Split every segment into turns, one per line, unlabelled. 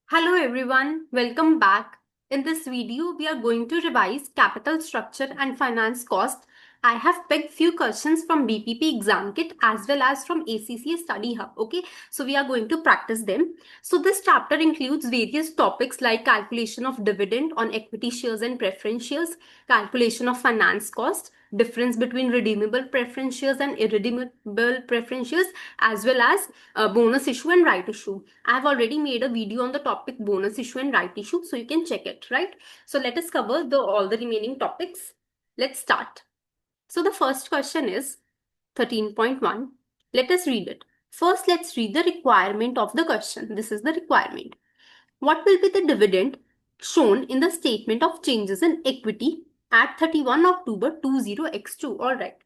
Hello everyone, welcome back. In this video, we are going to revise capital structure and finance cost. I have picked few questions from BPP exam kit as well as from ACCA study hub. Okay, so we are going to practice them. So this chapter includes various topics like calculation of dividend on equity shares and preference shares, calculation of finance cost, difference between redeemable preference shares and irredeemable preference shares, as well as bonus issue and right issue. I have already made a video on the topic bonus issue and right issue, so you can check it, right? So let us cover all the remaining topics. Let's start. So the first question is 13.1. Let us read it. First, let's read the requirement of the question. This is the requirement. What will be the dividend shown in the statement of changes in equity at 31 October 20x2? All right.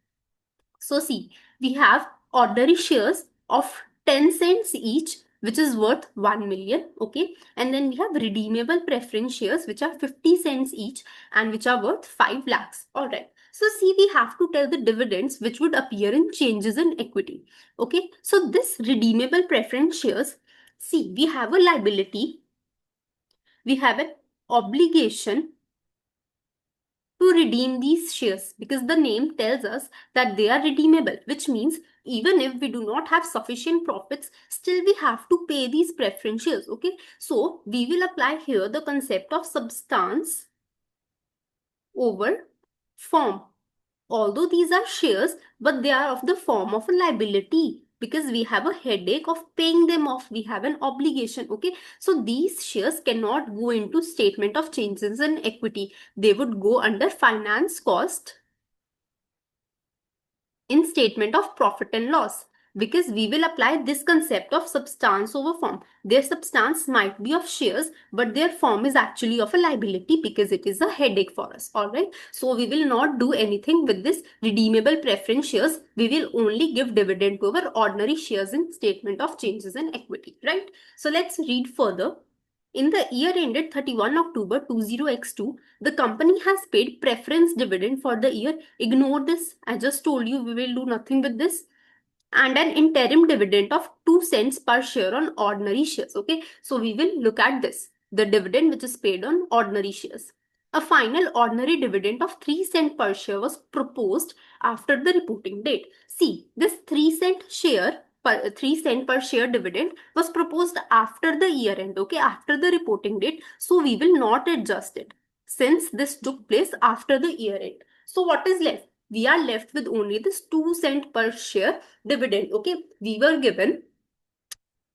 So see, we have ordinary shares of 10 cents each, which is worth 1 million. Okay. And then we have redeemable preference shares, which are 50 cents each and which are worth 5 lakhs. All right. So see, we have to tell the dividends which would appear in changes in equity. Okay. So this redeemable preference shares, see, we have a liability, we have an obligation to redeem these shares because the name tells us that they are redeemable, which means even if we do not have sufficient profits, still we have to pay these preference shares. Okay, so we will apply here the concept of substance over form. Although these are shares, but they are of the form of a liability because we have a headache of paying them off. We have an obligation. Okay, so these shares cannot go into statement of changes in equity. They would go under finance cost in statement of profit and loss, because we will apply this concept of substance over form. Their substance might be of shares, but their form is actually of a liability because it is a headache for us. All right, so we will not do anything with this redeemable preference shares. We will only give dividend to our ordinary shares in statement of changes in equity, right? So let's read further. In the year ended 31 October 20x2, the company has paid preference dividend for the year. Ignore this. I just told you we will do nothing with this. And an interim dividend of 2 cents per share on ordinary shares. Okay, so we will look at this. The dividend which is paid on ordinary shares. A final ordinary dividend of 3 cents per share was proposed after the reporting date. See, this 3 cent per share dividend was proposed after the year end, okay, after the reporting date. So we will not adjust it since this took place after the year end. So what is left? We are left with only this 2 cent per share dividend. Okay, we were given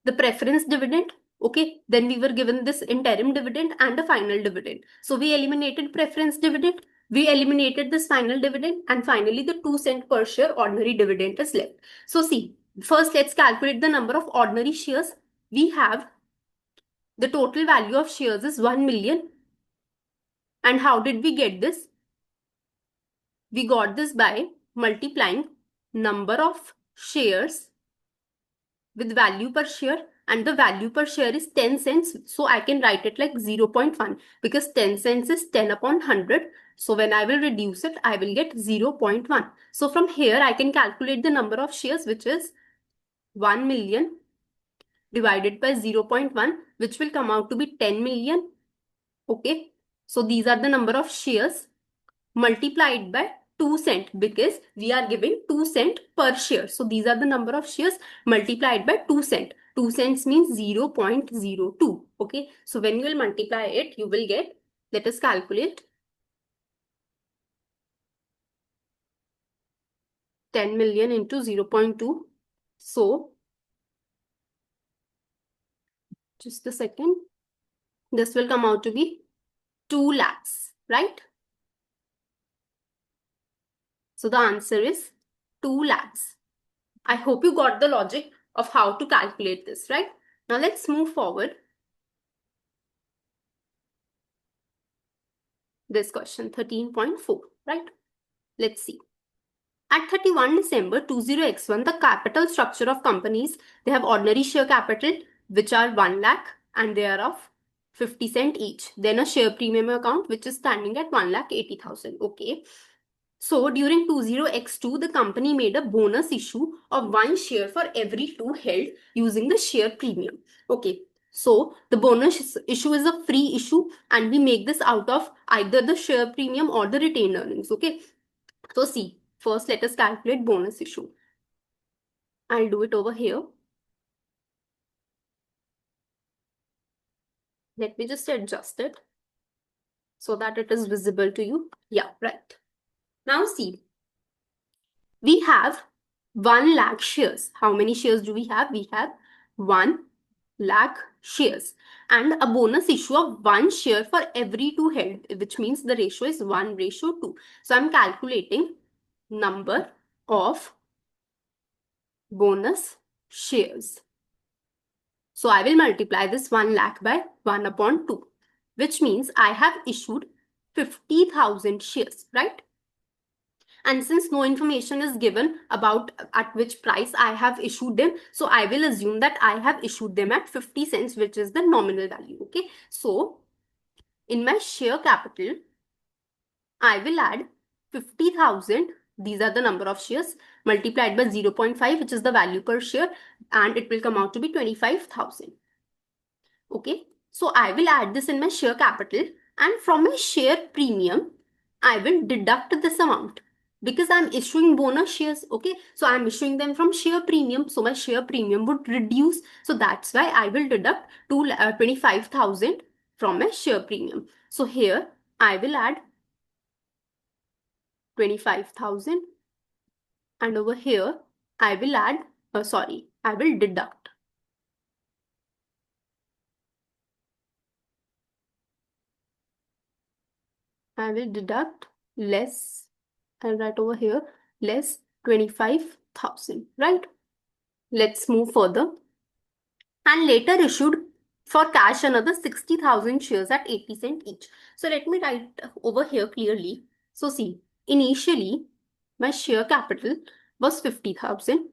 the preference dividend. Okay, then we were given this interim dividend and the final dividend. So we eliminated preference dividend, we eliminated this final dividend, and finally the 2 cent per share ordinary dividend is left. So see, first let's calculate the number of ordinary shares. We have the total value of shares is 1 million. And how did we get this? We got this by multiplying number of shares with value per share, and the value per share is 10 cents. So I can write it like 0.1 because 10 cents is 10 upon 100. So when I will reduce it, I will get 0.1. So from here, I can calculate the number of shares, which is 1 million divided by 0.1, which will come out to be 10 million. Okay. So these are the number of shares multiplied by 2 cent because we are giving 2 cent per share. So these are the number of shares multiplied by 2 cent. 2 cents means 0.02. Okay. So when you will multiply it, you will get, let us calculate, 10 million into 0.2. So just a second. This will come out to be 2 lakhs, right? So the answer is 2 lakhs. I hope you got the logic of how to calculate this, right? Now let's move forward. This question 13.4, right? Let's see. At 31 December 20x1, the capital structure of companies, they have ordinary share capital, which are 1 lakh and they are of 50 cent each. Then a share premium account, which is standing at 1,80,000. Okay. So during 20x2, the company made a bonus issue of 1 share for every 2 held using the share premium. Okay. So the bonus issue is a free issue, and we make this out of either the share premium or the retained earnings. Okay. So see, first let us calculate bonus issue. I'll do it over here. Let me just adjust it so that it is visible to you. Yeah, right. Now see, we have 1 lakh shares. How many shares do we have? We have 1 lakh shares and a bonus issue of 1 share for every 2 held, which means the ratio is 1:2. So I'm calculating number of bonus shares. So I will multiply this 1 lakh by 1/2, which means I have issued 50,000 shares, right? And since no information is given about at which price I have issued them, so I will assume that I have issued them at 50 cents, which is the nominal value. Okay. So in my share capital, I will add 50,000. These are the number of shares multiplied by 0.5, which is the value per share, and it will come out to be 25,000. Okay. So I will add this in my share capital, and from my share premium, I will deduct this amount because I'm issuing bonus shares. Okay. So I'm issuing them from share premium. So my share premium would reduce. So that's why I will deduct 25,000 from my share premium. So here I will add 25,000, and over here I will add, I will deduct. I will deduct less, I'll write over here less 25,000, right? Let's move further. And later issued for cash another 60,000 shares at 80 cents each. So let me write over here clearly. So see, initially my share capital was 50,000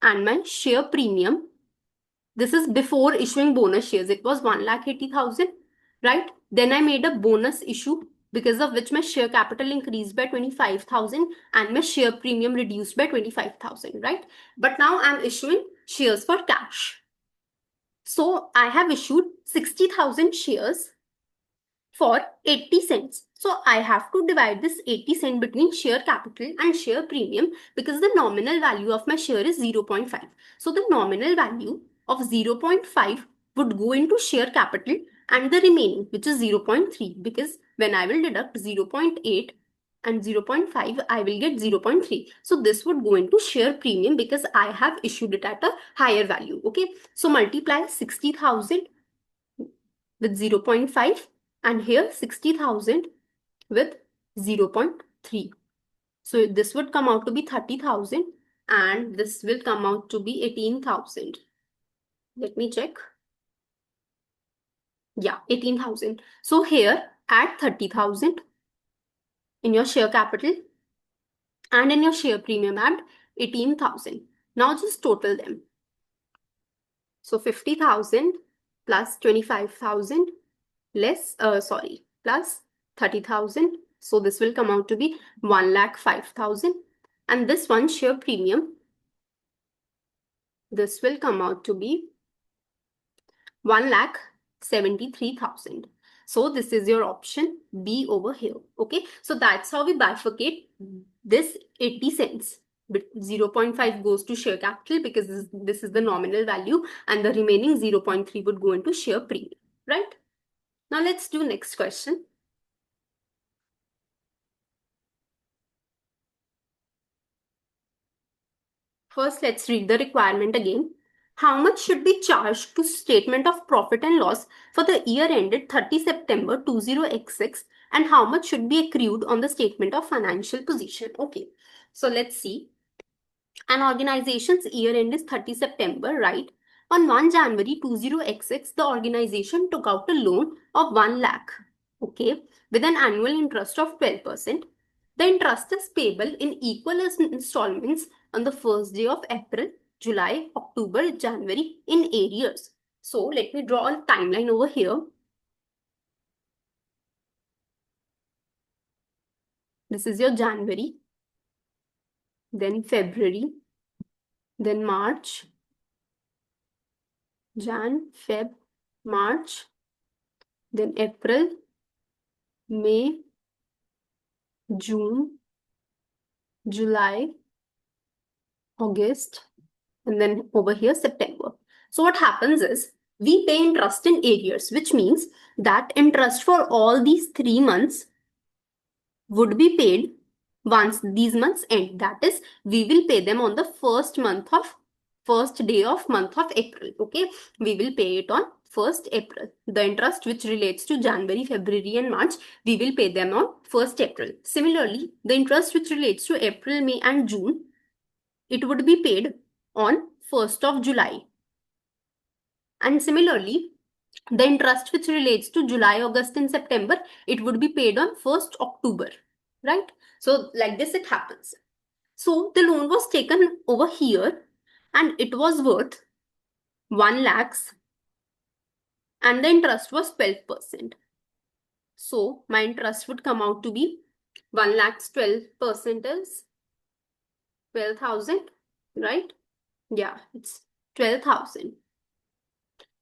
and my share premium, this is before issuing bonus shares, it was 1,80,000, right? Then I made a bonus issue because of which my share capital increased by 25,000 and my share premium reduced by 25,000, right? But now I'm issuing shares for cash. So I have issued 60,000 shares for 80 cents. So I have to divide this 80 cent between share capital and share premium because the nominal value of my share is 0.5. So the nominal value of 0.5 would go into share capital and the remaining, which is 0.3, because when I will deduct 0.8 and 0.5, I will get 0.3. So this would go into share premium because I have issued it at a higher value. Okay. So multiply 60,000 with 0.5 and here 60,000 with 0.3. So this would come out to be 30,000 and this will come out to be 18,000. Let me check. Yeah, 18,000. So here add 30,000 in your share capital and in your share premium add 18,000. Now just total them. So 50,000 plus 25,000 less, plus 30,000. So this will come out to be 1,05,000. And this one share premium, this will come out to be 1,73,000. So this is your option B over here. Okay. So that's how we bifurcate this 80 cents. But 0.5 goes to share capital because this is the nominal value and the remaining 0.3 would go into share premium, right? Now let's do next question. First, let's read the requirement again. How much should be charged to statement of profit and loss for the year ended 30 September 20x6 and how much should be accrued on the statement of financial position? Okay, so let's see. An organization's year end is 30 September, right? On 1 January 20x6, the organization took out a loan of 1 lakh, okay, with an annual interest of 12%. The interest is payable in equal installments on the first day of April, July, October, January in arrears. So let me draw a timeline over here. This is your January, then February, then March, Jan, Feb, March, then April, May, June, July, August, and then over here September. So what happens is we pay interest in arrears, which means that interest for all these 3 months would be paid once these months end. That is, we will pay them on the first day of month of April. Okay, we will pay it on 1st April. The interest which relates to January, February, and March, we will pay them on 1st April. Similarly, the interest which relates to April, May, and June, it would be paid on 1st of July. And similarly, the interest which relates to July, August, and September, it would be paid on 1st October, right? So like this it happens. So the loan was taken over here and it was worth 1 lakhs and the interest was 12%. So my interest would come out to be 1 lakhs 12% is 12,000, right? Yeah, it's 12,000.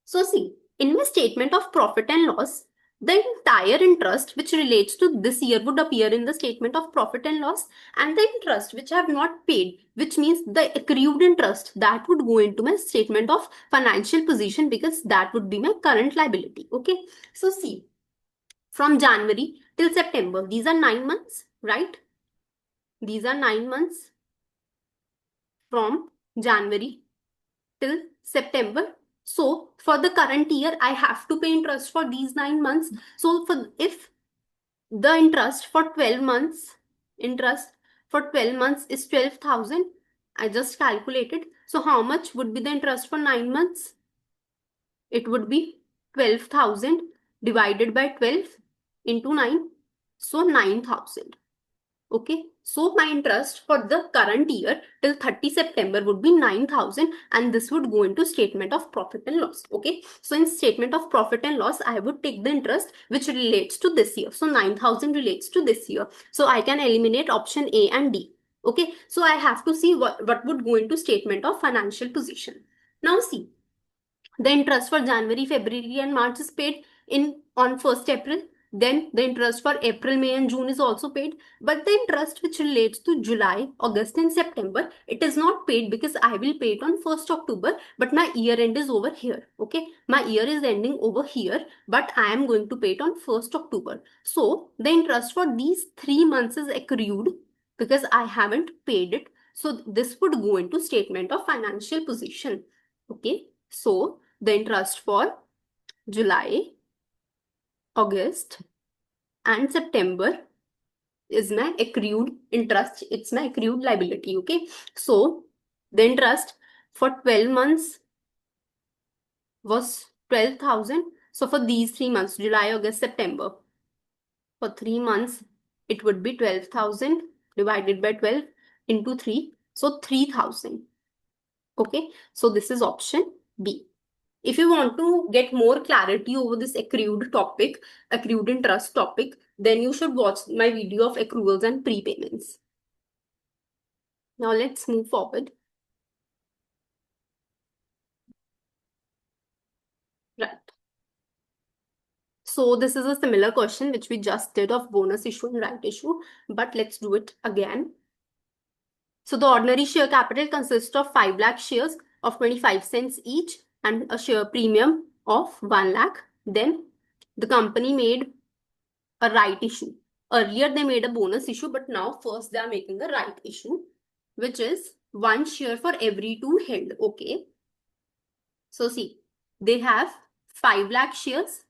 So see, in my statement of profit and loss, the entire interest which relates to this year would appear in the statement of profit and loss, and the interest which I have not paid, which means the accrued interest, that would go into my statement of financial position because that would be my current liability. Okay, so see, from January till September, these are 9 months, right? These are 9 months from January till September. So for the current year, I have to pay interest for these 9 months. So if the interest for 12 months, is 12,000, I just calculated. So how much would be the interest for 9 months? It would be 12,000 divided by 12 into 9. So 9,000. Okay, so my interest for the current year till 30 September would be 9,000 and this would go into statement of profit and loss. Okay, so in statement of profit and loss, I would take the interest which relates to this year. So 9,000 relates to this year. So I can eliminate option A and D. Okay, so I have to see what would go into statement of financial position. Now see, the interest for January, February, and March is paid on 1st April. Then the interest for April, May, and June is also paid. But the interest which relates to July, August, and September, it is not paid because I will pay it on 1st October. But my year end is over here. Okay, my year is ending over here, but I am going to pay it on 1st October. So the interest for these 3 months is accrued because I haven't paid it. So this would go into statement of financial position. Okay, so the interest for July, August, and September is my accrued interest. It's my accrued liability. Okay, so the interest for 12 months was 12,000. So for these 3 months, July, August, September, for 3 months, it would be 12,000 divided by 12 into 3. So 3,000. Okay, so this is option B. If you want to get more clarity over this accrued interest topic, then you should watch my video of accruals and prepayments. Now let's move forward. Right. So this is a similar question which we just did of bonus issue and right issue, but let's do it again. So the ordinary share capital consists of 5 lakh shares of 25 cents each and a share premium of 1 lakh. Then the company made a right issue. Earlier they made a bonus issue, but now first they are making a right issue, which is 1 share for every 2 held. Okay. So see, they have 5 lakh shares.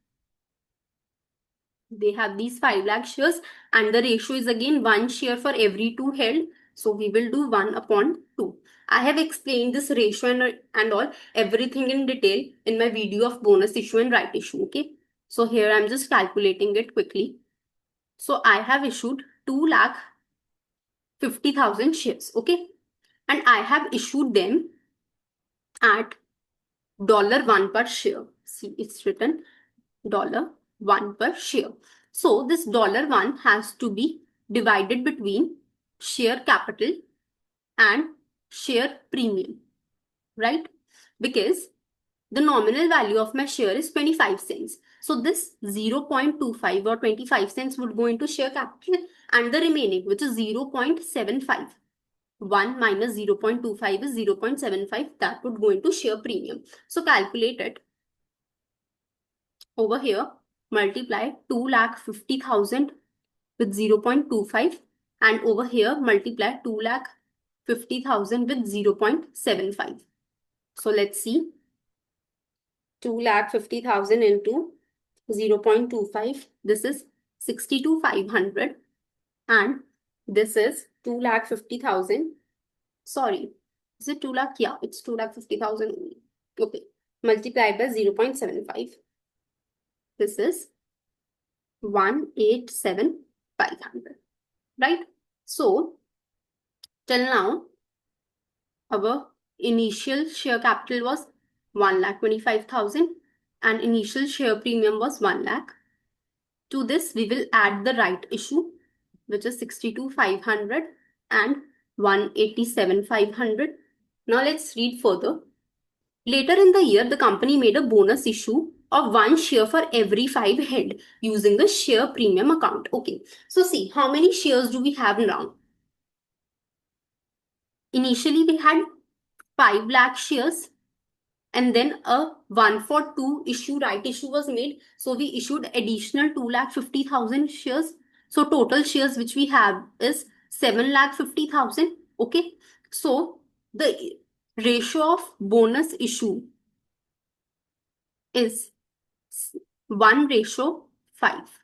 They have these 5 lakh shares and the ratio is again 1 share for every 2 held. So we will do 1 upon 2. I have explained this ratio and all everything in detail in my video of bonus issue and right issue. Okay. So here I'm just calculating it quickly. So I have issued 2,50,000 shares. Okay. And I have issued them at $1 per share. See, it's written $1 per share. So this $1 has to be divided between share capital and share premium, right? Because The nominal value of my share is 25 cents. So this 0.25 or 25 cents would go into share capital, and the remaining, which is 0.75. 1 minus 0.25 is 0.75. That would go into share premium. So calculate it. Over here, multiply 2,50,000 with 0.25, and over here multiply 2,50,000 with 0.75. So let's see. 2,50,000 into 0.25. This is 62,500, and this is 2,50,000. Sorry, is it 2 lakh? Yeah, it's 2,50,000 only. Okay, multiplied by 0.75. This is 187,500, right? So till now, our initial share capital was 1,25,000 and initial share premium was 1 lakh. To this, we will add the right issue, which is 62,500 and 187,500. Now let's read further. Later in the year, the company made a bonus issue of 1 share for every 5 held using the share premium account. Okay, so see, how many shares do we have now? Initially, we had 5 lakh shares, and then a 1 for 2 issue, right issue was made. So we issued additional 2,50,000 shares. So total shares which we have is 7,50,000. Okay, so the ratio of bonus issue is 1:5.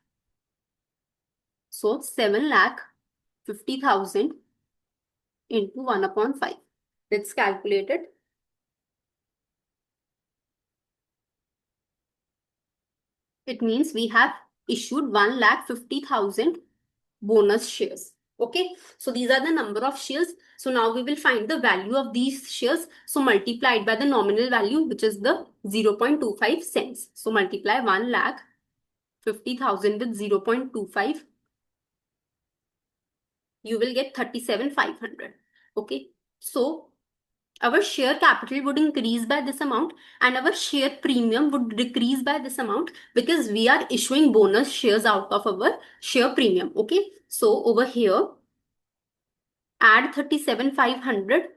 So 7,50,000 into 1/5. Let's calculate it. It means we have issued 1,50,000 bonus shares. Okay, so these are the number of shares. So now we will find the value of these shares. So multiplied by the nominal value, which is the 0.25 cents. So multiply 1,50,000 with 0.25. You will get 37,500. Okay, so our share capital would increase by this amount and our share premium would decrease by this amount because we are issuing bonus shares out of our share premium. Okay, so over here, add 37,500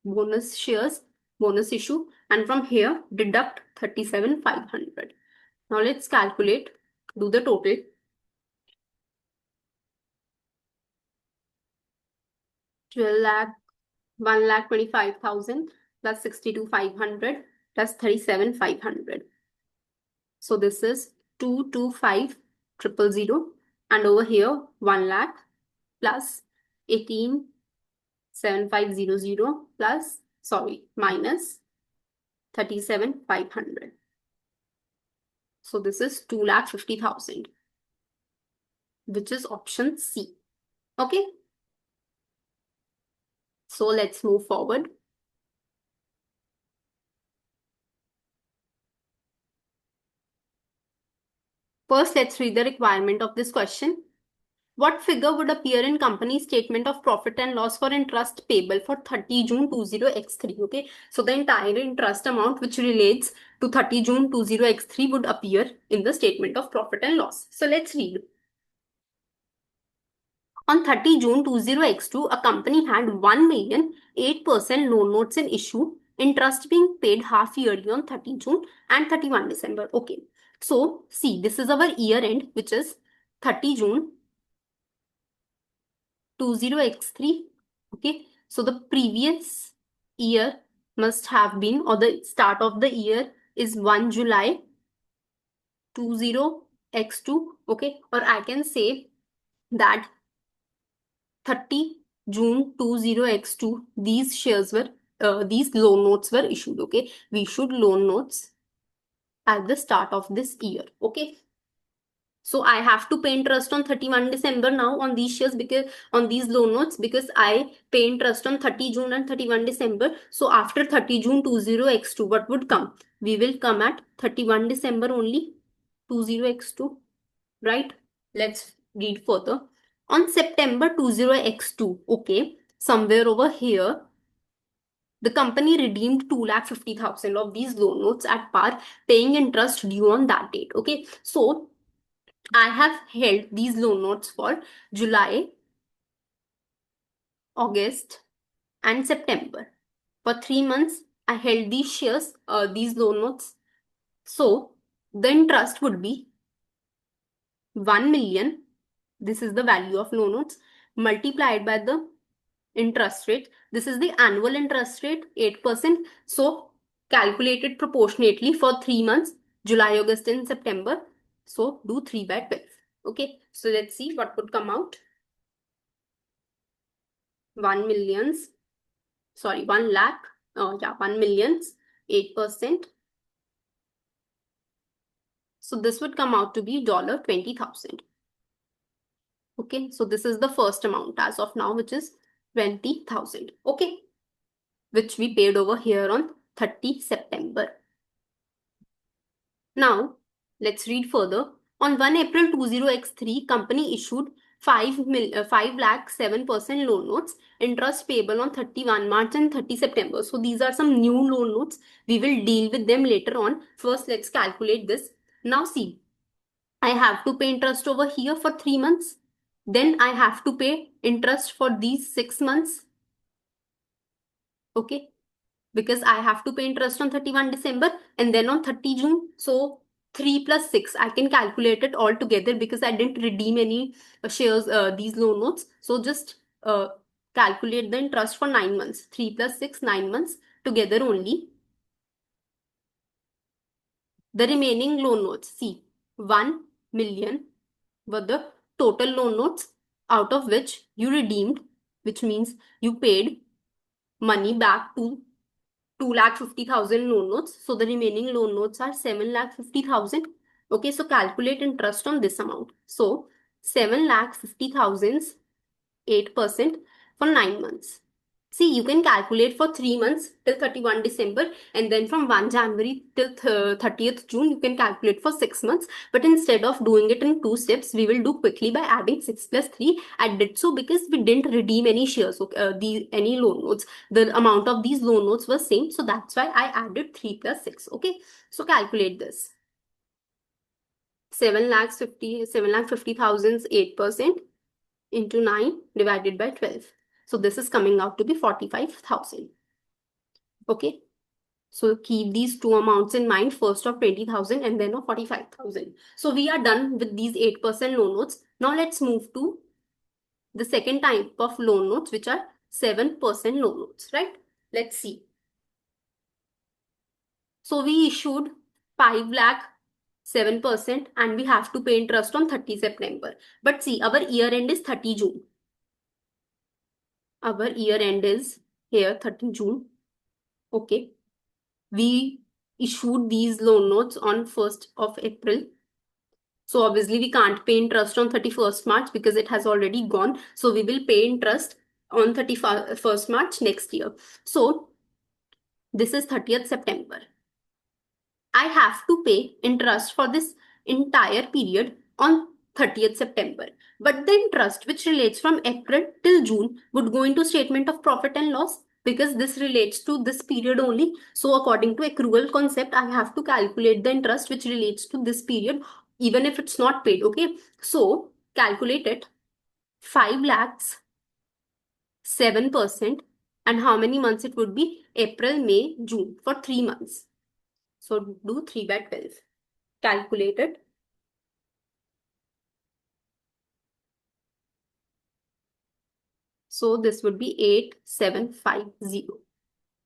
bonus shares, bonus issue, and from here deduct 37,500. Now let's calculate, do the total. 12 lakh, 1,25,000 plus 62,500 plus 37,500. So this is 225,000, and over here 1 lakh plus 18,7500 plus, sorry, minus 37,500. So this is 2,50,000, which is option C. Okay. So let's move forward. First, let's read the requirement of this question. What figure would appear in company statement of profit and loss for interest payable for 30 June 20x3? Okay, so the entire interest amount which relates to 30 June 20x3 would appear in the statement of profit and loss. So let's read. On 30 June 20x2, a company had 1,008% loan notes in issue, interest being paid half yearly on 30 June and 31 December. Okay, so see, this is our year end, which is 30 June 20x3. Okay, so the previous year must have been, or the start of the year is 1 July 20x2. Okay, or I can say that 30 June 20x2, these shares were, these loan notes were issued. Okay, we issued loan notes at the start of this year. Okay, so I have to pay interest on 31 December now on these shares, because on these loan notes, because I pay interest on 30 June and 31 December. So after 30 June 20x2, what would come? We will come at 31 December only, 20x2, right? Let's read further. On September 20x2, okay, somewhere over here, The company redeemed 2,50,000 of these loan notes at par, paying interest due on that date. Okay, so I have held these loan notes for July, August, and September. For 3 months, I held these shares, these loan notes. So the interest would be 1 million. This is the value of loan notes multiplied by the interest rate. This is the annual interest rate, 8%. So calculated proportionately for 3 months, July, August, and September. So do 3 by 12. Okay, so let's see what would come out. 1 millions, sorry, 1 lakh, 1 millions, 8%. So this would come out to be $20,000. Okay, so this is the first amount as of now, which is 20,000. Okay, which we paid over here on 30 September. Now, let's read further. On 1 April 20x3, company issued 5 lakh 7% loan notes, interest payable on 31 March and 30 September. So these are some new loan notes. We will deal with them later on. First, let's calculate this. Now see, I have to pay interest over here for 3 months. Then I have to pay interest for these 6 months. Okay, because I have to pay interest on 31 December and then on 30 June. So 3 plus 6, I can calculate it all together because I didn't redeem any shares, these loan notes. So just calculate the interest for 9 months. 3 plus 6, 9 months together only. The remaining loan notes, see, 1 million were the total loan notes, out of which you redeemed, which means you paid money back to 2,50,000 loan notes. So the remaining loan notes are 7,50,000. Okay, so calculate interest on this amount. So 7,50,000, 8% for 9 months. See, you can calculate for 3 months till 31 December, and then from 1 January till 30th June, you can calculate for 6 months. But instead of doing it in 2 steps, we will do quickly by adding 6 plus 3. I did so because we didn't redeem any shares, any loan notes. The amount of these loan notes was same, so that's why I added 3 plus 6. Okay, so calculate this. 7,50,000, 8% into 9 divided by 12. So this is coming out to be 45,000. Okay. So keep these two amounts in mind, first of 20,000 and then of 45,000. So we are done with these 8% loan notes. Now let's move to the second type of loan notes, which are 7% loan notes, right? Let's see. So we issued 5 lakh 7% and we have to pay interest on 30 September. But see, our year end is 30 June. Our year end is here 30 June. Okay. We issued these loan notes on 1st of April. So obviously we can't pay interest on 31st March because it has already gone. So we will pay interest on 31st March next year. So this is 30th September. I have to pay interest for this entire period on 30th September. But the interest which relates from April till June would go into statement of profit and loss because this relates to this period only. So according to accrual concept, I have to calculate the interest which relates to this period even if it's not paid. Okay, so calculate it. 5 lakhs 7%, and how many months it would be? April, May, June, for 3 months. So do 3 by 12. Calculate it. So this would be 8,750.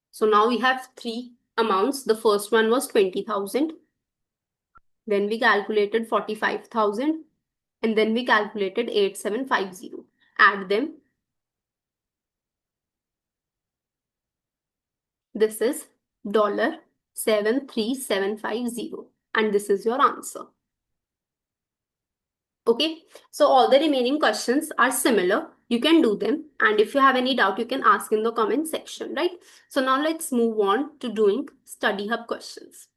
So now we have three amounts. The first one was 20,000. Then we calculated 45,000. And then we calculated 8,750. Add them. This is $73750. And this is your answer. Okay, so all the remaining questions are similar. You can do them. And if you have any doubt, you can ask in the comment section, right? So now let's move on to doing study hub questions.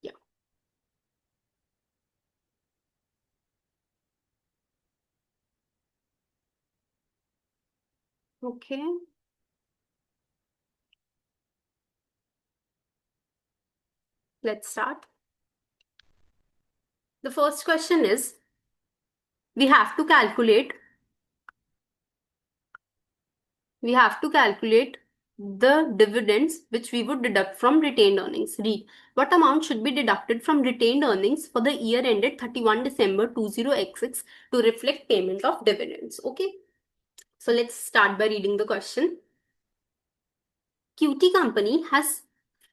Yeah. Okay. Let's start. The first question is, we have to calculate the dividends which we would deduct from retained earnings. Read, what amount should be deducted from retained earnings for the year ended 31 December 20x6 to reflect payment of dividends? Okay. So let's start by reading the question. QT Company has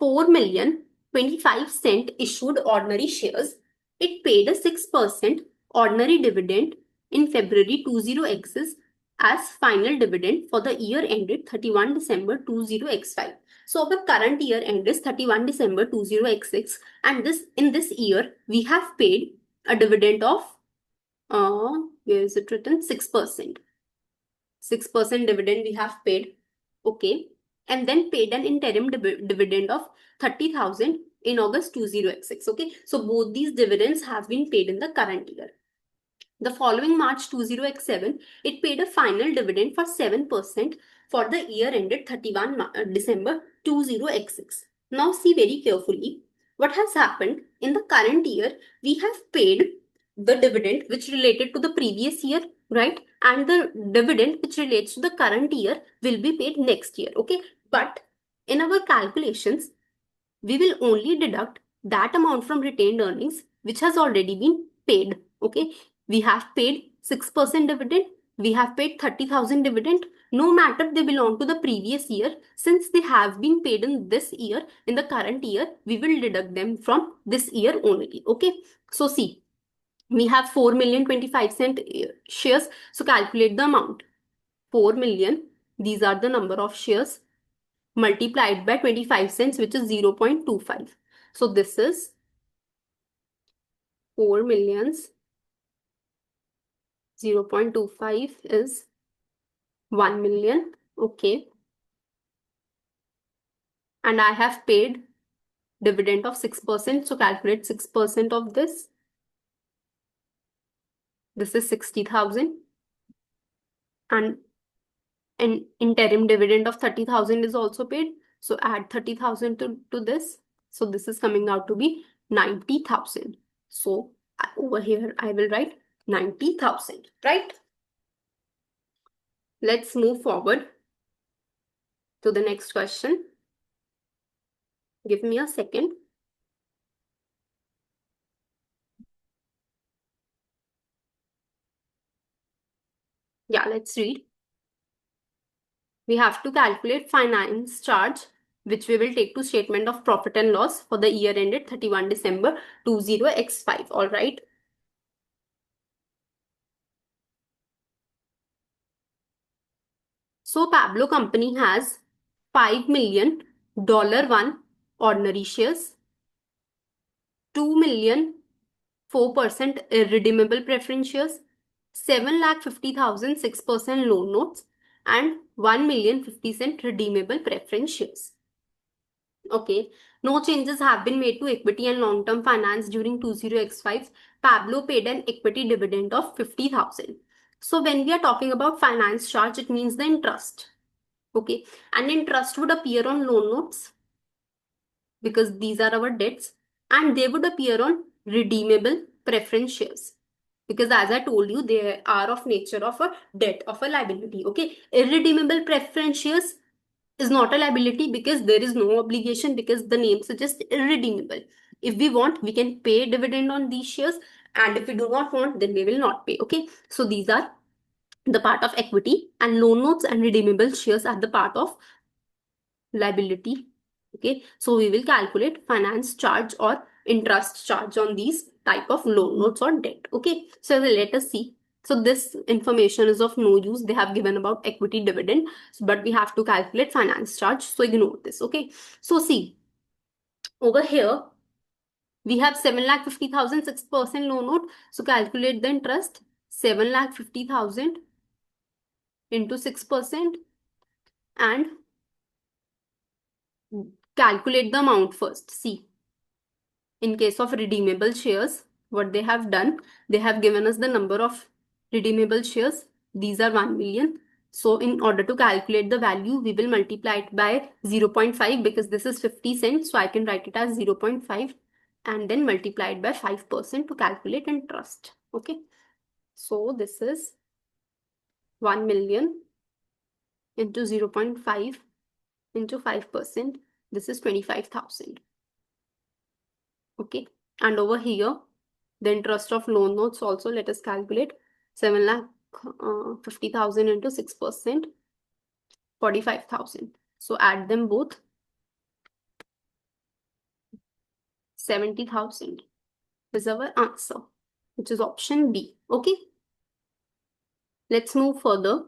4,025,000 issued ordinary shares. It paid a 6% ordinary dividend in February 20X as final dividend for the year ended 31 December 20X5. So our current year end is 31 December 20X6, and in this year we have paid a dividend of where is it written? 6%. 6% dividend we have paid. Okay. And then paid an interim dividend of 30,000 in August 20x6. Okay. So both these dividends have been paid in the current year. The following March 20x7, it paid a final dividend for 7% for the year ended 31 December 20x6. Now see very carefully what has happened in the current year. We have paid the dividend which related to the previous year, right? And the dividend which relates to the current year will be paid next year, okay? But in our calculations, we will only deduct that amount from retained earnings which has already been paid, okay? We have paid 6% dividend, we have paid 30,000 dividend, no matter they belong to the previous year. Since they have been paid in this year, in the current year, we will deduct them from this year only, okay? So see, we have 4,025,000 shares. So calculate the amount. 4 million, these are the number of shares, multiplied by 25 cents, which is 0.25. So this is 4 millions. 0.25 is 1 million. Okay. And I have paid dividend of 6%. So calculate 6% of this. This is 60,000. And an interim dividend of 30,000 is also paid. So add 30,000 to this. So this is coming out to be 90,000. So over here, I will write 90,000, right? Let's move forward to the next question. Give me a second. Yeah, let's read. We have to calculate finance charge, which we will take to statement of profit and loss for the year ended 31 December 20x5. All right. So Pablo company has $5 million one ordinary shares, 2 million 4% irredeemable preference shares, 7,50,000 6% loan notes, and 1,050,000 redeemable preference shares. Okay, no changes have been made to equity and long-term finance during 20x5. Pablo paid an equity dividend of 50,000. So when we are talking about finance charge, it means the interest. Okay, and interest would appear on loan notes because these are our debts, and they would appear on redeemable preference shares because, as I told you, they are of nature of a debt, of a liability. Okay, irredeemable preference shares is not a liability because there is no obligation, because the name suggests irredeemable. If we want, we can pay dividend on these shares, and if we do not want, then we will not pay. Okay, so these are the part of equity, and loan notes and redeemable shares are the part of liability. Okay, so we will calculate finance charge or interest charge on these type of loan notes or debt. Okay, so let us see. So this information is of no use. They have given about equity dividend, but we have to calculate finance charge, so ignore this. Okay, so see, over here we have 7,50,000 6% loan note. So calculate the interest. 7,50,000 into 6% and calculate the amount first. See, in case of redeemable shares, what they have done, they have given us the number of redeemable shares. These are 1 million. So in order to calculate the value, we will multiply it by 0.5 because this is 50 cents. So I can write it as 0.5 and then multiply it by 5% to calculate interest. Okay. So this is 1 million into 0.5 into 5%. This is 25,000. Okay. And over here, the interest of loan notes also, let us calculate 7 lakh 50,000 into 6%, 45,000. So add them both, 70,000 is our answer, which is option B. Okay. Let's move further.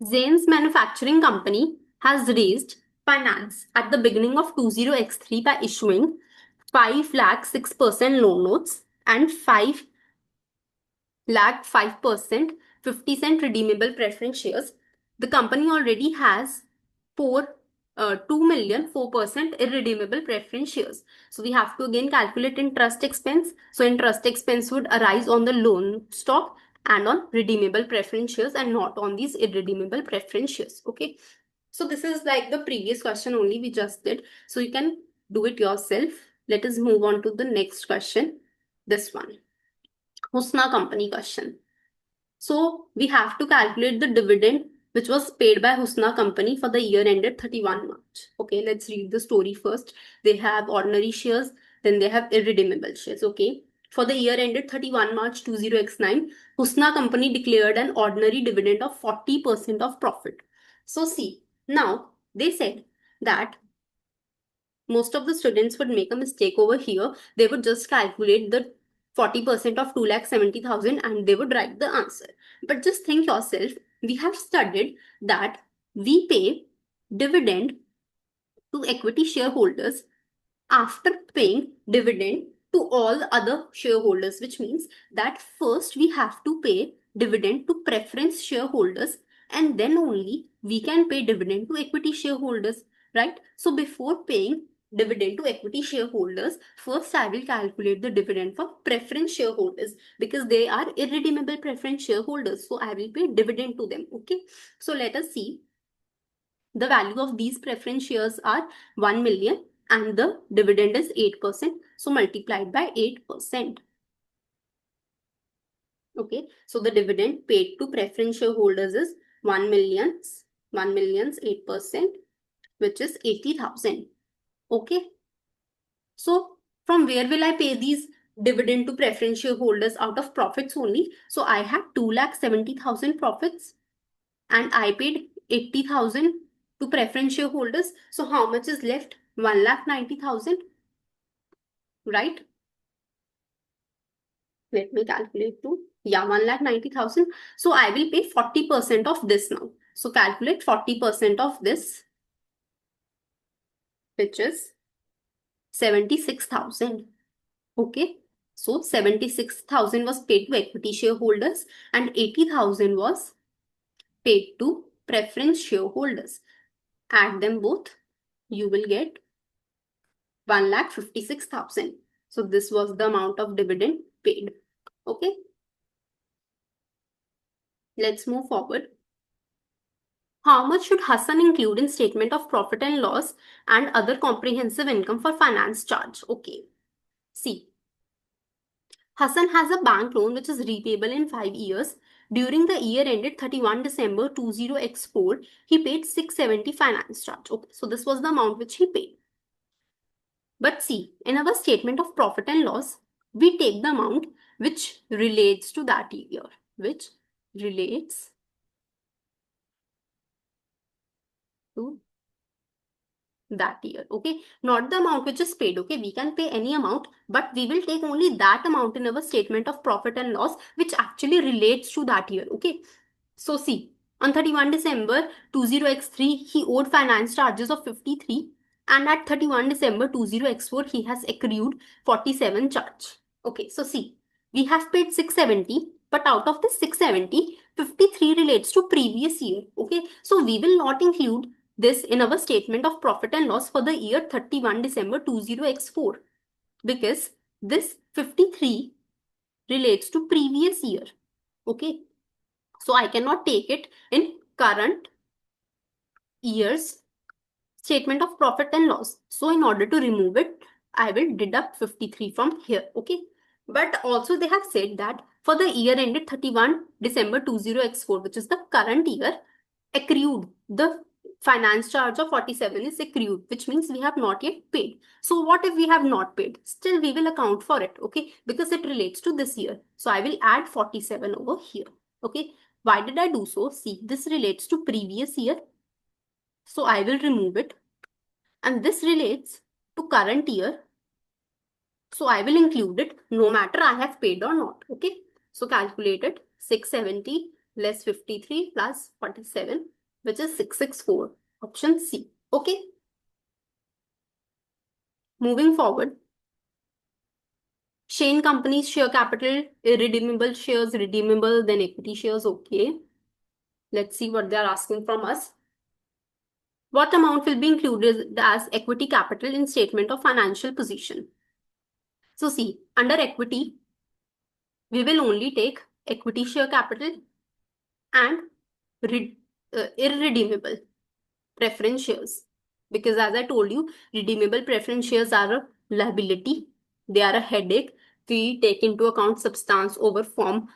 Zane's Manufacturing Company has raised finance at the beginning of 20x3 by issuing 5 lakh 6% loan notes and 5 lakh 5% 50-cent redeemable preference shares. The company already has 2,000,004% irredeemable preference shares. So we have to again calculate interest expense. So interest expense would arise on the loan stock and on redeemable preference shares and not on these irredeemable preference shares. Okay. So this is like the previous question only we just did. So you can do it yourself. Let us move on to the next question. This one. Husna Company question. So we have to calculate the dividend which was paid by Husna Company for the year ended 31 March. Okay, let's read the story first. They have ordinary shares, then they have irredeemable shares. Okay. For the year ended 31 March 20x9, Husna Company declared an ordinary dividend of 40% of profit. So see, now they said that most of the students would make a mistake over here. They would just calculate the 40% of 2,70,000 and they would write the answer. But just think yourself, we have studied that we pay dividend to equity shareholders after paying dividend to all other shareholders, which means that first we have to pay dividend to preference shareholders and then only we can pay dividend to equity shareholders, right? So before paying dividend to equity shareholders, first I will calculate the dividend for preference shareholders because they are irredeemable preference shareholders. So I will pay dividend to them. Okay. So let us see. The value of these preference shares are 1 million and the dividend is 8%. So multiplied by 8%. Okay. So the dividend paid to preference shareholders is 1 million's 8%, which is 80,000. Okay. So from where will I pay these dividend to preference shareholders? Out of profits only. So I had 2,70,000 profits and I paid 80,000 to preference shareholders. So how much is left? 1,90,000, right? Let me calculate too. Yeah, 1,90,000. So I will pay 40% of this now. So calculate 40% of this, which is 76,000. Okay. So 76,000 was paid to equity shareholders and 80,000 was paid to preference shareholders. Add them both, you will get 1,56,000. So this was the amount of dividend paid. Okay. Let's move forward. How much should Hassan include in statement of profit and loss and other comprehensive income for finance charge? Okay. See, Hassan has a bank loan which is repayable in 5 years. During the year ended 31 December 20x4, he paid 670 finance charge. Okay, so this was the amount which he paid. But see, in our statement of profit and loss, we take the amount which relates to that year, which relates to that year. Okay, not the amount which is paid. Okay, we can pay any amount, but we will take only that amount in our statement of profit and loss which actually relates to that year. Okay, so see, on 31 December 20x3, he owed finance charges of 53, and at 31 December 20x4, he has accrued 47 charge. Okay, so see, we have paid 670, but out of this 670, 53 relates to previous year. Okay, so we will not include this in our statement of profit and loss for the year 31 December 20x4 because this 53 relates to previous year. Okay, so I cannot take it in current year's statement of profit and loss. So in order to remove it, I will deduct 53 from here. Okay, but also they have said that for the year ended 31 December 20x4, which is the current year, accrued, the finance charge of 47 is accrued, which means we have not yet paid. So what if we have not paid? Still we will account for it, okay, because it relates to this year. So I will add 47 over here. Okay, why did I do so? See, this relates to previous year, so I will remove it, and this relates to current year, so I will include it no matter I have paid or not. Okay, so calculate it. 670 less 53 plus 47, which is 664. Option C. Okay, moving forward. Shane Company's share capital, irredeemable shares, redeemable, then equity shares. Okay, let's see what they are asking from us. What amount will be included as equity capital in statement of financial position? So see, under equity, we will only take equity share capital and irredeemable preference shares, because as I told you, redeemable preference shares are a liability, they are a headache. We take into account substance over form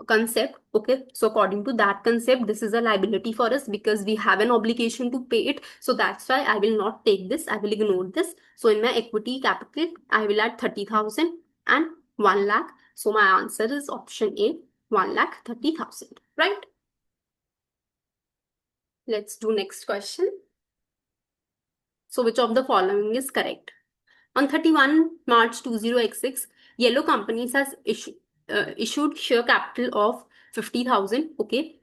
concept. Okay, so according to that concept, this is a liability for us because we have an obligation to pay it. So that's why I will not take this, I will ignore this. So in my equity capital, I will add 30,000 and 1 lakh. So my answer is option A, 1,30,000, right? Let's do next question. So which of the following is correct? On 31 March 20x6, Yellow Companies has issued share capital of 50,000. Okay,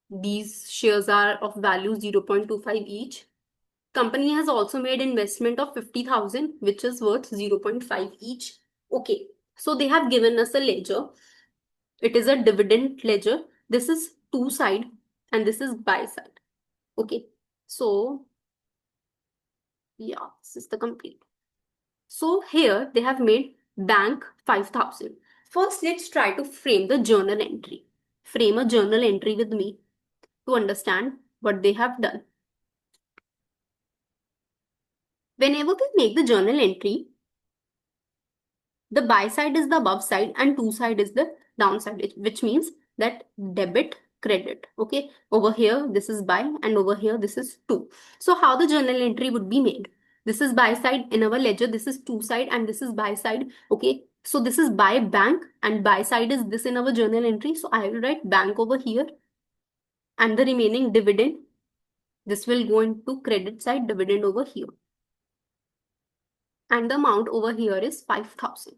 these shares are of value 0.25 each. Company has also made investment of 50,000, which is worth 0.5 each. Okay, so they have given us a ledger. It is a dividend ledger. This is two side and this is buy side. Okay, so yeah, this is the complete. So here they have made bank 5,000. First, let's try to frame the journal entry. Frame a journal entry with me to understand what they have done. Whenever we make the journal entry, the buy side is the above side and to side is the downside, which means that debit credit. Okay, over here this is buy and over here this is to. So how the journal entry would be made? This is buy side in our ledger, this is to side and this is buy side. Okay, so this is buy bank and buy side is this in our journal entry. So I will write bank over here and the remaining dividend, this will go into credit side, dividend over here, and the amount over here is 5,000.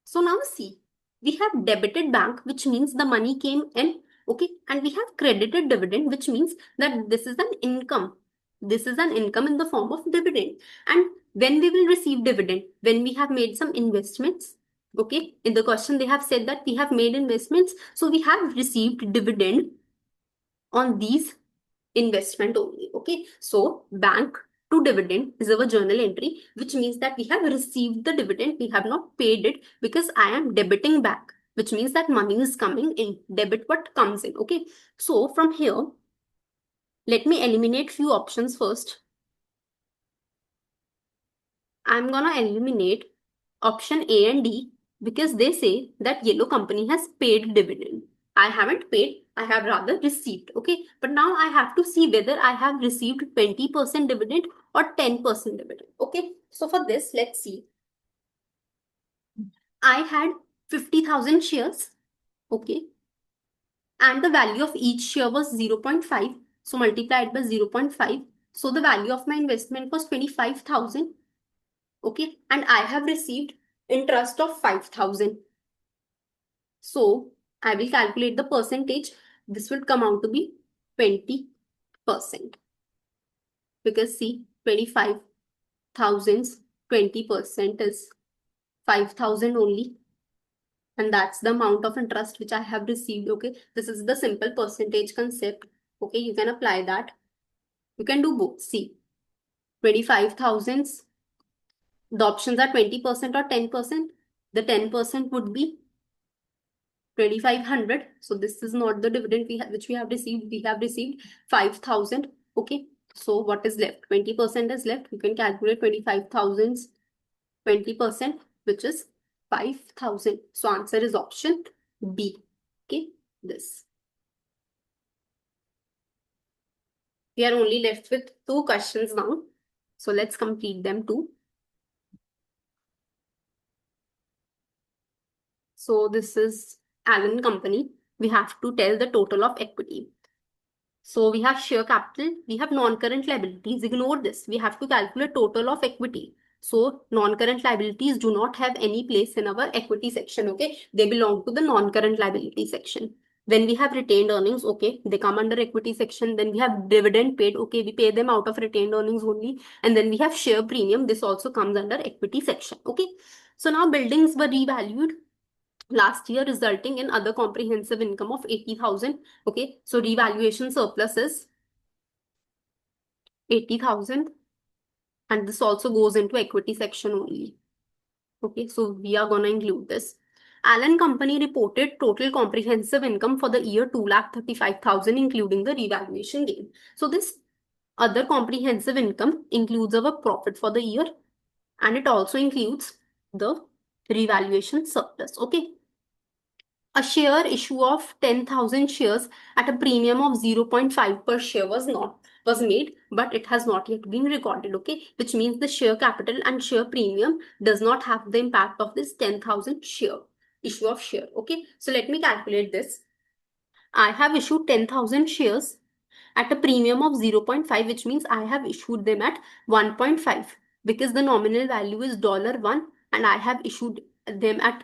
So now see, we have debited bank, which means the money came in, okay, and we have credited dividend, which means that this is an income. This is an income in the form of dividend. And when we will receive dividend? When we have made some investments, okay, in the question they have said that we have made investments, so we have received dividend on these investment only. Okay, so bank to dividend is our journal entry, which means that we have received the dividend, we have not paid it, because I am debiting back, which means that money is coming in. Debit what comes in. Okay, so from here, let me eliminate few options first. I'm gonna eliminate option A and D because they say that Yellow Company has paid dividend. I haven't paid, I have rather received. Okay, but now I have to see whether I have received 20% dividend or 10% dividend. Okay, so for this, let's see. I had 50,000 shares. Okay, and the value of each share was 0.5. So multiplied by 0.5. So the value of my investment was 25,000. Okay, and I have received interest of 5,000. So I will calculate the percentage. This would come out to be 20%, because see, 25,000's 20% is 5,000 only, and that's the amount of interest which I have received. Okay, this is the simple percentage concept. Okay, you can apply that. You can do both. See, 25,000's, the options are 20% or 10%. The 10% would be 2,500. So this is not the dividend which we have received. We have received 5,000. Okay. So what is left? 20% is left. You can calculate 25,000 20%, which is 5,000. So answer is option B. Okay. This. We are only left with 2 questions now. So let's complete them too. So this is Allen Company. We have to tell the total of equity. So we have share capital, we have non-current liabilities. Ignore this. We have to calculate total of equity. So non-current liabilities do not have any place in our equity section. Okay, they belong to the non-current liability section. Then we have retained earnings. Okay, they come under equity section. Then we have dividend paid. Okay, we pay them out of retained earnings only. And then we have share premium. This also comes under equity section. Okay, so now buildings were revalued last year, resulting in other comprehensive income of 80,000. Okay, so revaluation surplus is 80,000, and this also goes into equity section only. Okay, so we are gonna include this. Allen Company reported total comprehensive income for the year 2,35,000, including the revaluation gain. So this other comprehensive income includes our profit for the year, and it also includes the revaluation surplus. Okay. A share issue of 10,000 shares at a premium of 0.5 per share was made, but it has not yet been recorded. Okay, which means the share capital and share premium does not have the impact of this 10,000 share issue of share. Okay, so let me calculate this. I have issued 10,000 shares at a premium of 0.5, which means I have issued them at 1.5 because the nominal value is $1 and I have issued them at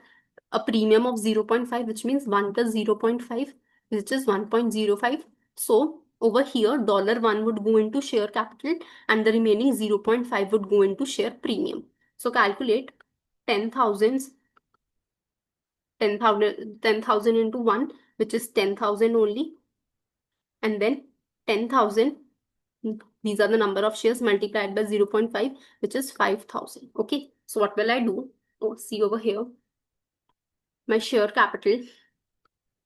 a premium of 0.5, which means 1 plus 0.5, which is 1.05. So over here, $1 would go into share capital and the remaining 0.5 would go into share premium. So calculate 10,000 into 1, which is 10,000 only, and then 10,000, these are the number of shares, multiplied by 0.5, which is 5,000. Okay, so what will I do? Oh, see over here, my share capital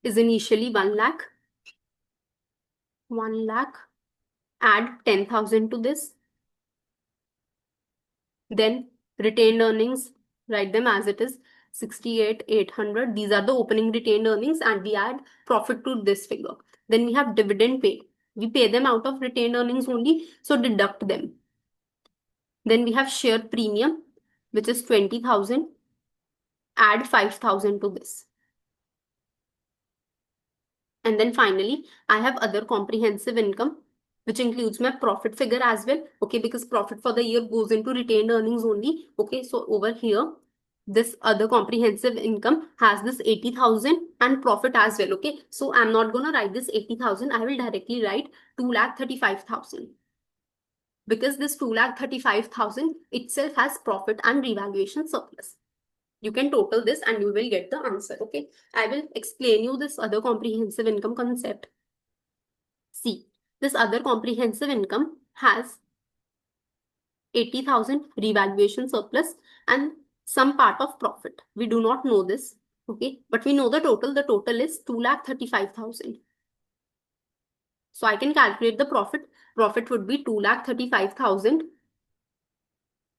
is initially 1 lakh. 1 lakh, add 10,000 to this, then retained earnings, write them as it is, 68,800. These are the opening retained earnings, and we add profit to this figure. Then we have dividend paid. We pay them out of retained earnings only, so deduct them. Then we have share premium, which is 20,000. Add 5,000 to this. And then finally, I have other comprehensive income, which includes my profit figure as well. Okay, because profit for the year goes into retained earnings only. Okay, so over here, this other comprehensive income has this 80,000 and profit as well. Okay, so I'm not gonna write this 80,000. I will directly write 2,35,000. Because this 2,35,000 itself has profit and revaluation surplus. You can total this and you will get the answer. Okay, I will explain you this other comprehensive income concept. See, this other comprehensive income has 80,000 revaluation surplus and some part of profit. We do not know this. Okay, but we know the total. The total is 2,35,000. So I can calculate the profit. Profit would be 2,35,000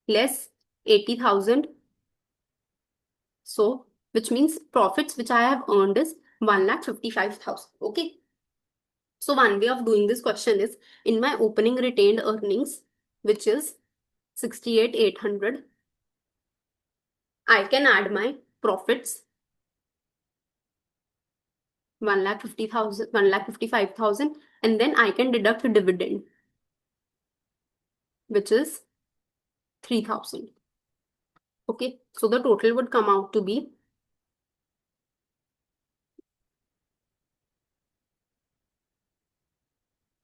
less 80,000. So, which means profits which I have earned is 1,55,000. Okay. So one way of doing this question is, in my opening retained earnings, which is 68,800, I can add my profits 1,50,000, 1,55,000, and then I can deduct a dividend, which is 3,000. Okay, so the total would come out to be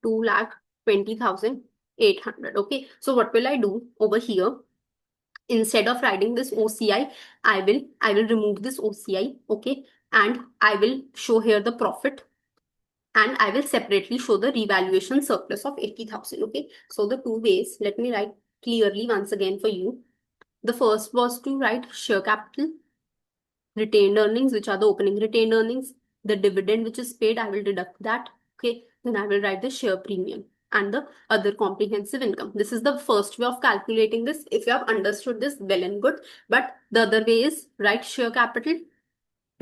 2,20,800. Okay, so what will I do over here? Instead of writing this OCI, I will remove this OCI. Okay, and I will show here the profit, and I will separately show the revaluation surplus of 80,000. Okay, so the two ways, let me write clearly once again for you. The first was to write share capital, retained earnings, which are the opening retained earnings, the dividend which is paid, I will deduct that. Okay, then I will write the share premium and the other comprehensive income. This is the first way of calculating this. If you have understood this, well and good. But the other way is write share capital,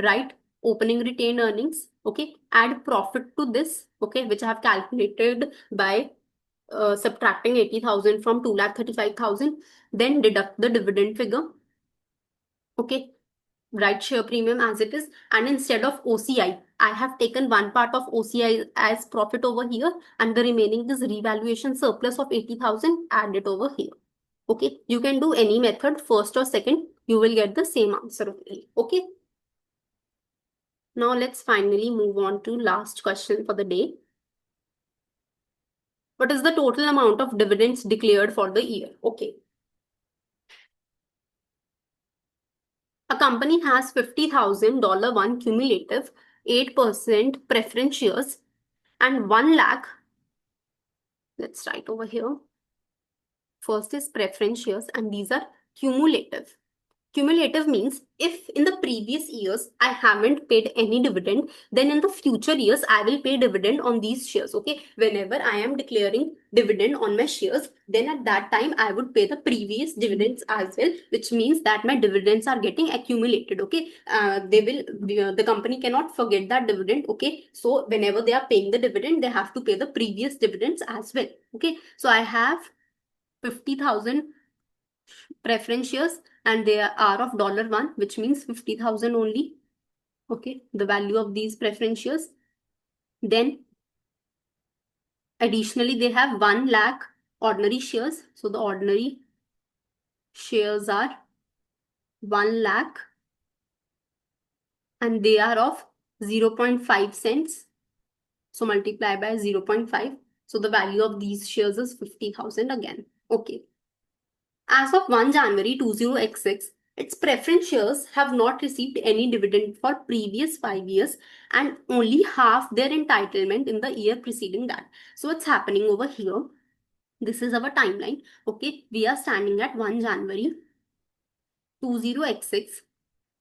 write opening retained earnings, okay, add profit to this, okay, which I have calculated by subtracting 80,000 from 2,35,000, then deduct the dividend figure, okay, write share premium as it is, and instead of OCI, I have taken one part of OCI as profit over here, and the remaining is revaluation surplus of 80,000, add it over here. Okay, you can do any method, first or second, you will get the same answer only. Okay. Now let's finally move on to last question for the day. What is the total amount of dividends declared for the year? Okay. A company has $50,000 one cumulative, 8% preference shares, and 1 lakh. Let's write over here. First is preference shares, and these are cumulative. Cumulative means if in the previous years I haven't paid any dividend, then in the future years I will pay dividend on these shares. Okay, whenever I am declaring dividend on my shares, then at that time I would pay the previous dividends as well, which means that my dividends are getting accumulated. Okay, the company cannot forget that dividend. Okay, so whenever they are paying the dividend, they have to pay the previous dividends as well. Okay, so I have 50,000 preference shares and they are of $1, which means 50,000 only. Okay, the value of these preference shares. Then additionally, they have 1 lakh ordinary shares. So the ordinary shares are 1 lakh and they are of 0.5 cents. So multiply by 0.5. So the value of these shares is 50,000 again. Okay. As of 1 January 20x6, its preference shares have not received any dividend for previous 5 years and only half their entitlement in the year preceding that. So what's happening over here? This is our timeline. Okay, we are standing at 1 January 20x6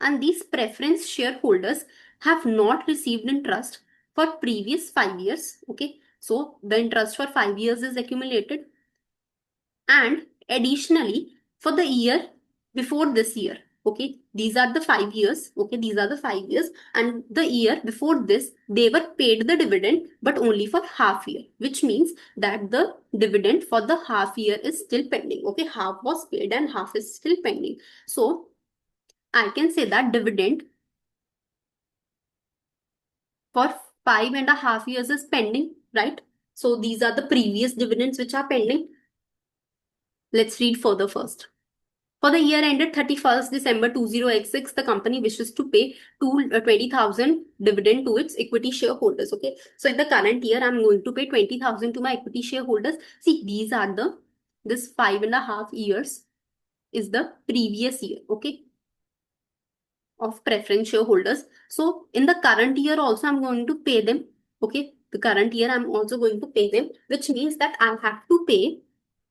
and these preference shareholders have not received interest for previous 5 years. Okay, so the interest for 5 years is accumulated. And additionally, for the year before this year, okay, these are the 5 years, okay, these are the 5 years, and the year before this, they were paid the dividend, but only for half year, which means that the dividend for the half year is still pending, okay, half was paid and half is still pending. So, I can say that dividend for 5.5 years is pending, right? So, these are the previous dividends which are pending. Let's read further first. For the year ended 31st December 20x6, the company wishes to pay 20,000 dividend to its equity shareholders. Okay, so in the current year, I'm going to pay 20,000 to my equity shareholders. See, these are this 5.5 years is the previous year. Okay, of preference shareholders. So in the current year also, I'm going to pay them. Okay, the current year, I'm also going to pay them, which means that I have to pay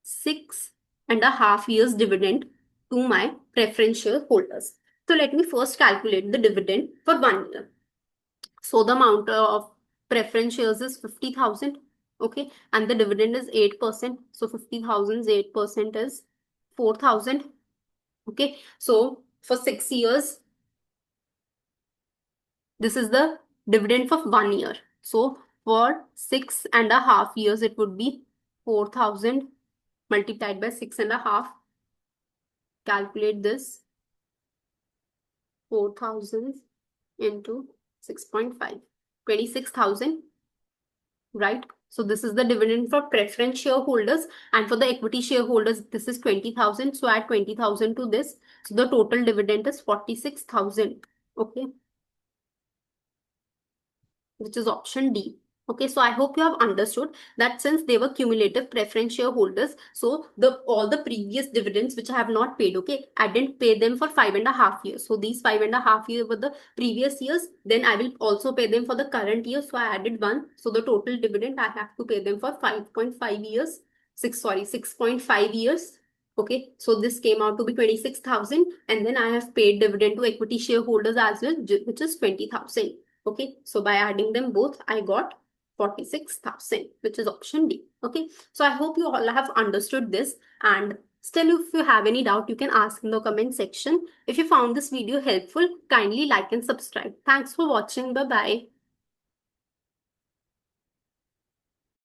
6.5 years dividend to my preference shareholders. So let me first calculate the dividend for 1 year. So the amount of preference shares is 50,000. Okay, and the dividend is 8%. So 50,000's 8% is 4,000. Okay, so for 6 years, this is the dividend for 1 year. So for 6.5 years, it would be 4,000 multiplied by 6.5. Calculate this. 4,000 into 6.5. 26,000, right? So this is the dividend for preference shareholders, and for the equity shareholders, this is 20,000. So add 20,000 to this. So the total dividend is 46,000. Okay, which is option D. Okay, so I hope you have understood that since they were cumulative preference shareholders, so all the previous dividends which I have not paid, okay, I didn't pay them for 5.5 years. So these 5.5 years were the previous years. Then I will also pay them for the current year. So I added one. So the total dividend I have to pay them for 5.5 years. 6.5 years. Okay, so this came out to be 26,000, and then I have paid dividend to equity shareholders as well, which is 20,000. Okay, so by adding them both, I got 46,000, which is option D. Okay, so I hope you all have understood this, and still if you have any doubt, you can ask in the comment section. If you found this video helpful, kindly like and subscribe. Thanks for watching. Bye bye.